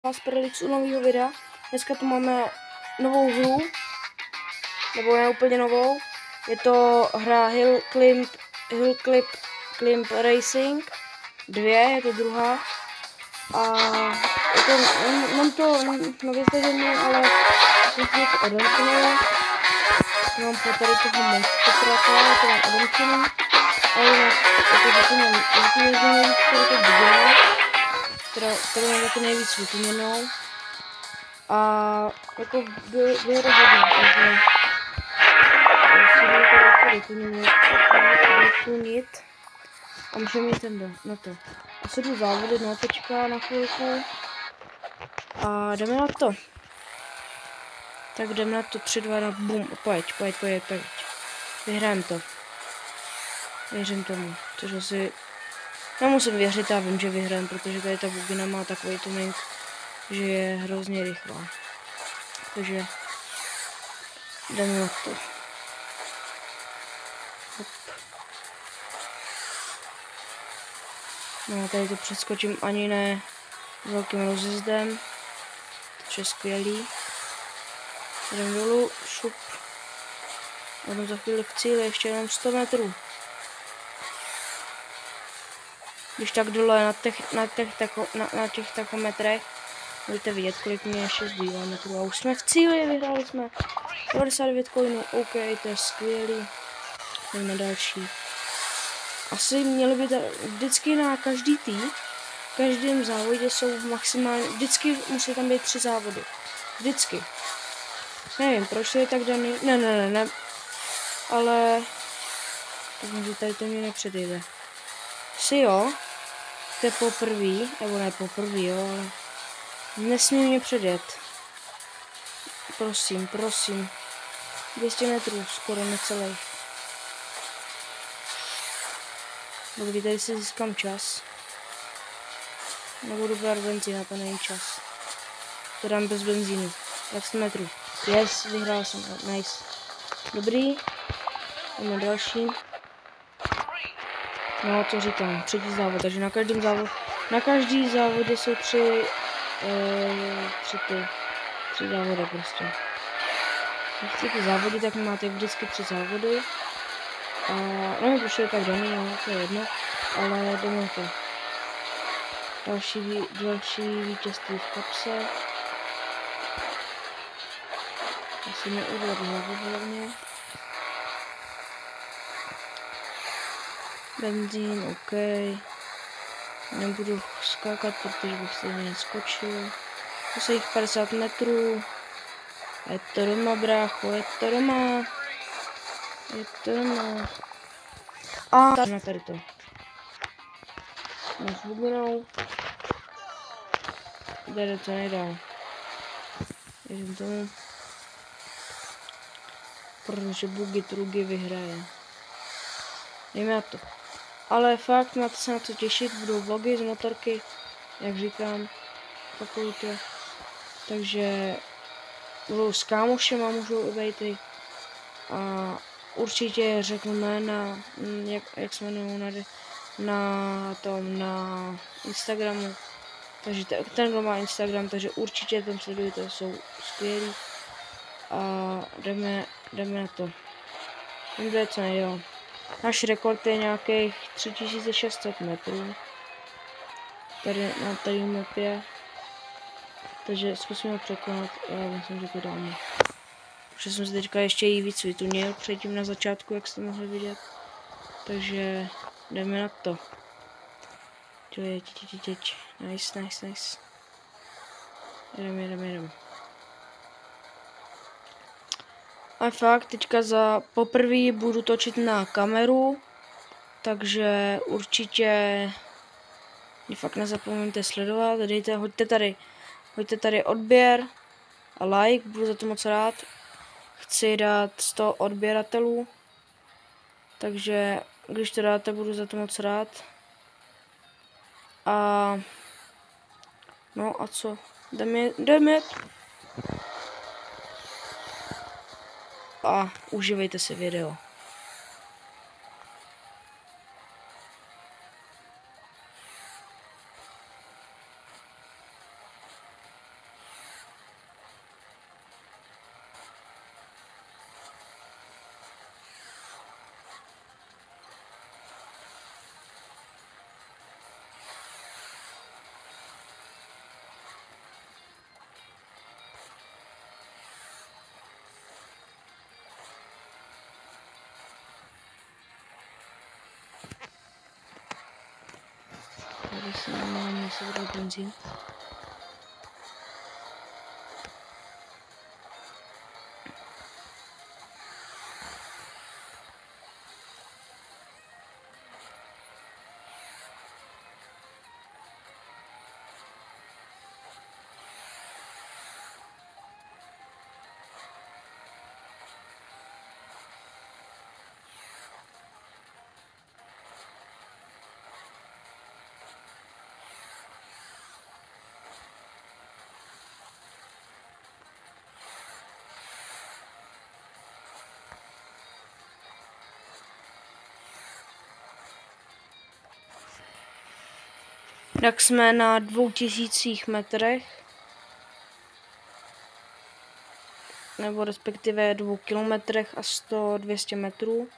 Vás predikci nového videa. Dneska tu máme novou hru, nebo ne úplně novou. Je to hra Hill Climb Racing 2, je to druhá. A je to, mám to nově stažený, ale jsem si něco odemknul. Mám po tady toho monstertraka, to mám odemknul. Ale jinak je to kterou mám taky nejvíc vytuněnou. A jako bylo to hodně, takže si budu to vytunit a můžeme jít na to. A se jdu závody na tečka na chvilku a jdeme na to. Tak jdeme na to 3, 2, 1, bum, pojď. Vyhrajeme to. Věřím tomu, což asi nemusím věřit, já vím, že vyhrajeme, protože tady ta bugina má takový tuning, že je hrozně rychlá. Takže jdeme na to. Hop. No tady to přeskočím ani ne velkým rozjezdem. To je skvělý. Jdem dolů, šup. Jdem za chvíli v cíli, ještě jenom 100 metrů. Když tak dole na těch tachometrech budete vidět, kolik mě ještě zbývá metrů. A už jsme v cíli, vyhráli jsme 99 coinů, OK, to je skvělý. Jdeme na další. Asi měli by vždycky na každý tým, v každém závodě jsou maximálně, vždycky musí tam být 3 závody. Vždycky. Nevím, proč to je tak daný, ne. Ale, takže tady to mě nepředjede. Si jo, to je poprvý, nebo ne poprvý, jo, ale nesmí mě předjet. Prosím. 200 metrů, skoro necelých. Dobrý, tady si získám čas. Nebudu brát benzín, to není čas. To dám bez benzínu. 20 metrů. Yes, vyhrál jsem, nice. Dobrý. Jdeme další. No, co říkám, 3. závod, takže na každý závodě jsou 3 závody prostě. Když chcete závodit, tak máte vždycky 3 závody. A nevím, proč je tak daný, no, to je jedno, ale jdeme to. Další vítězství v kapse. Asi neudělat hlavu hlavně. Benzín, OK. Nebudu skákat, protože bych se neskočil. Zase jich 50 metrů. Je to doma, brácho, je to doma. A na tady to. Nás bubinou. Tady to nejdál. Věřím tomu. Protože bugy trugy vyhraje. Jdeme na to. Ale fakt, máte se na to těšit, budou vlogy z motorky, jak říkám, opakujte. Takže budou s kámošema, můžou být i. A určitě řeknu jména, jak se jmenují na Instagramu. Takže ten, kdo má Instagram, takže určitě tam sledujte, jsou skvělí. A jdeme na to. Jdeme co nejde. Náš rekord je nějakých 3600 metrů. Tady na té mapě. Takže zkusíme překonat. Já myslím, že to dáme. Protože jsem si teďka ještě jí víc vytunil předtím na začátku, jak jste mohli vidět. Takže jdeme na to. Teď. Nice. Jedeme. A fakt, teďka za poprvé budu točit na kameru. Takže určitě mě fakt nezapomeňte sledovat. Hoďte tady odběr a like, budu za to moc rád. Chci dát 100 odběratelů, takže když to dáte, budu za to moc rád. A no a co? Jdeme. A užívejte si video. Zase nemám se brát benzín. Tak jsme na 2000 metrech, nebo respektive 2 kilometrech a 200 metrů.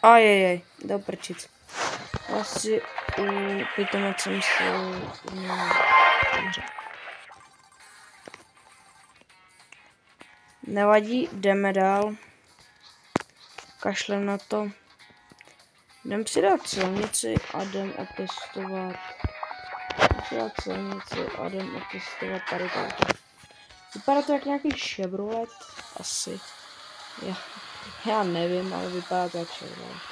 Ajajaj, do prčic. Asi pitomec jsem se nevadí, jdeme dál. Kašlem na to. Jdem si dát silnici a jdem otestovat. Tady to auto. Vypadá to jak nějaký Chevrolet, asi. Já nevím, ale vypadá to jak Chevrolet.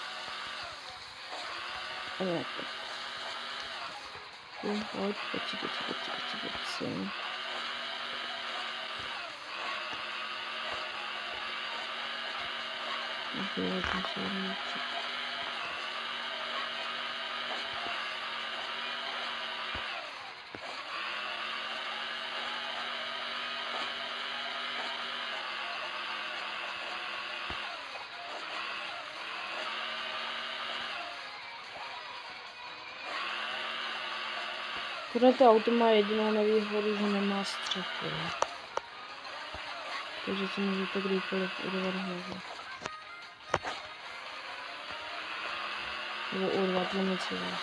Pojď. Tohle auto má jedinou nevýhodu, že nemá střechu. Takže si můžete kdykoliv urvat hlavu. Nebo urvat limity vás.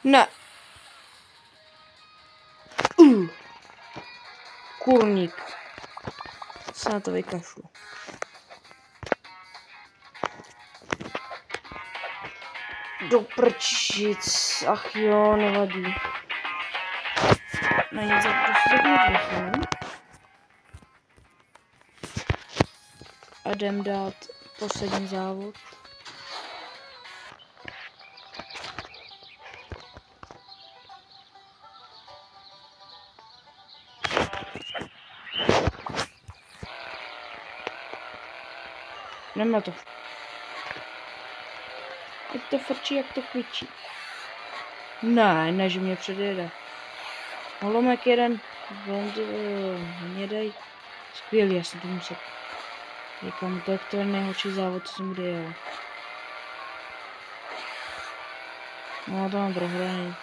Ne. Kurník. Se na to vykašlu. Do prčic. Ach jo, nevadí. Na nic prostě tak a jdem dát poslední závod. Jdem na to. Jak to frčí, jak to kvičí. Ne, že mě předjede. Holomek jeden. Hnědej. Skvělý, já jsem to musel. Říkám, to je nejhorší závod, co jsem kdy jel. No, to mám prohraný.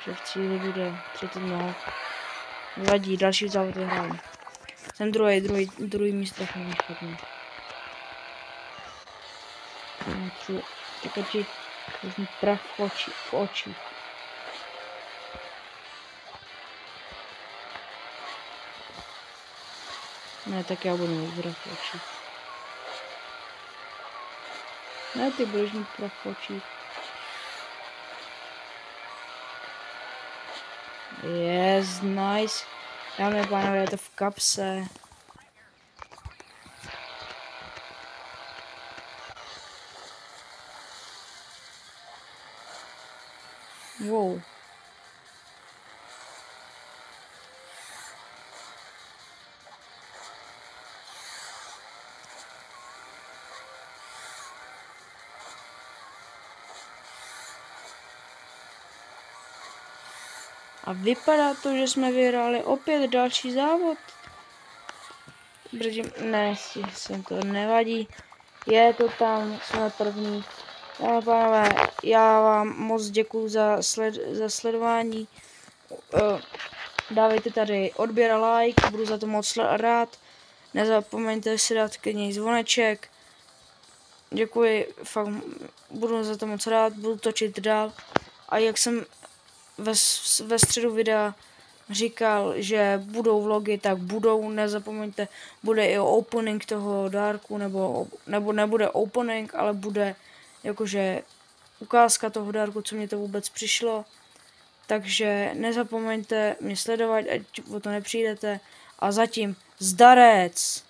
Že v cíli bude 30 minut. Vadí, další závod vyhrám. Jsem druhý místo špatný. Tak ti vezmu prach v oči. Ne, tak já budu mít prach v oči. Ne, ty budeš mít prach v oči. Yes, nice. Dámy a pánové, je to v kapse. Wow. A vypadá to, že jsme vyhráli opět další závod. Brdím, ne, jsem to nevadí. Je to tam, jsme první. Dámy a pánové, já vám moc děkuju za sledování. Dávejte tady odběr a like, budu za to moc rád. Nezapomeňte si dát k něj zvoneček. Děkuji, fakt budu za to moc rád, budu točit dál. A jak jsem ve středu videa říkal, že budou vlogy, tak budou, nezapomeňte, bude i opening toho dárku, nebo nebude opening, ale bude jakože ukázka toho dárku, co mě to vůbec přišlo. Takže nezapomeňte mě sledovat, ať o to nepřijdete. A zatím zdarec!